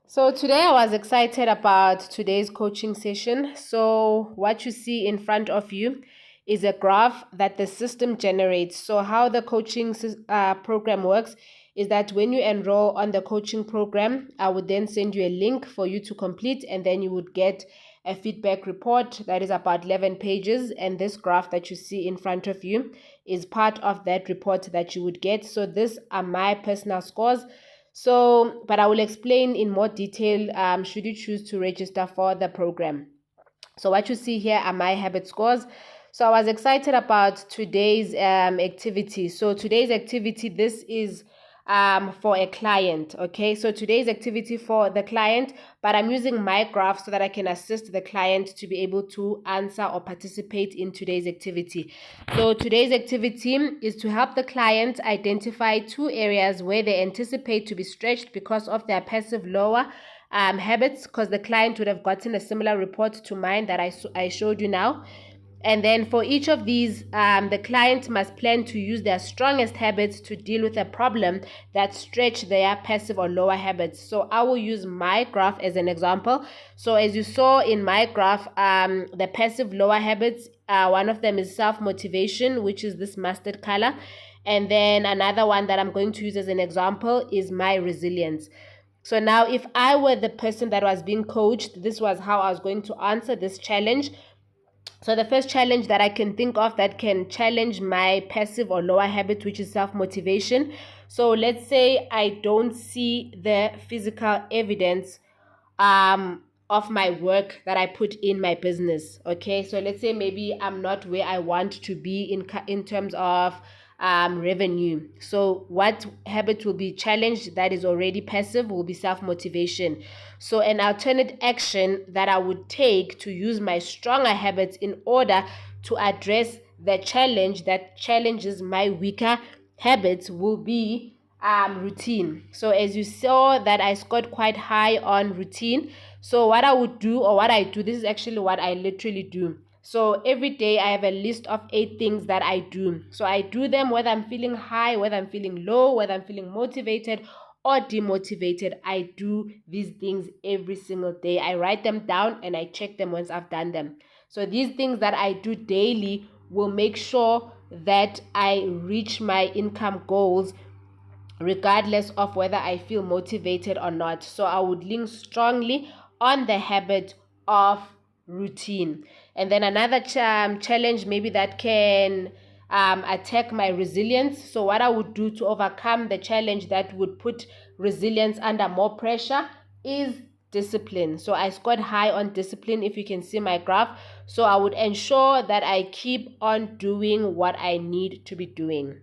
So today I was excited about today's coaching session. So what you see in front of you is a graph that the system generates. So how the coaching program works is that when you enroll on the coaching program, I would then send you a link for you to complete, and then you would get a feedback report that is about 11 pages. And this graph that you see in front of you is part of that report that you would get. So these are my personal scores. So, but I will explain in more detail should you choose to register for the program. So what you see here are my habit scores. So I was excited about today's activity. So today's activity, this is for a client. Okay, so today's activity for the client, but I'm using my graph so that I can assist the client to be able to answer or participate in today's activity. So today's activity is to help the client identify 2 areas where they anticipate to be stretched because of their passive lower habits, because the client would have gotten a similar report to mine that I showed you now. And then for each of these, the client must plan to use their strongest habits to deal with a problem that stretch their passive or lower habits. So I will use my graph as an example. So as you saw in my graph, the passive lower habits, one of them is self-motivation, which is this mustard color. And then another one that I'm going to use as an example is my resilience. So now if I were the person that was being coached, this was how I was going to answer this challenge. So the first challenge that I can think of that can challenge my passive or lower habit, which is self-motivation. So let's say I don't see the physical evidence of my work that I put in my business. Okay, so let's say maybe I'm not where I want to be in terms of revenue. So what habit will be challenged that is already passive will be self-motivation. So an alternate action that I would take to use my stronger habits in order to address the challenge that challenges my weaker habits will be routine. So as you saw that I scored quite high on routine. So what I would do, or what I do, this is actually what I literally do. So every day I have a list of 8 things that I do. So I do them whether I'm feeling high, whether I'm feeling low, whether I'm feeling motivated or demotivated. I do these things every single day. I write them down and I check them once I've done them. So these things that I do daily will make sure that I reach my income goals regardless of whether I feel motivated or not. So I would lean strongly on the habit of routine. And then another challenge maybe that can attack my resilience. So what I would do to overcome the challenge that would put resilience under more pressure is discipline. So I scored high on discipline, if you can see my graph. So I would ensure that I keep on doing what I need to be doing.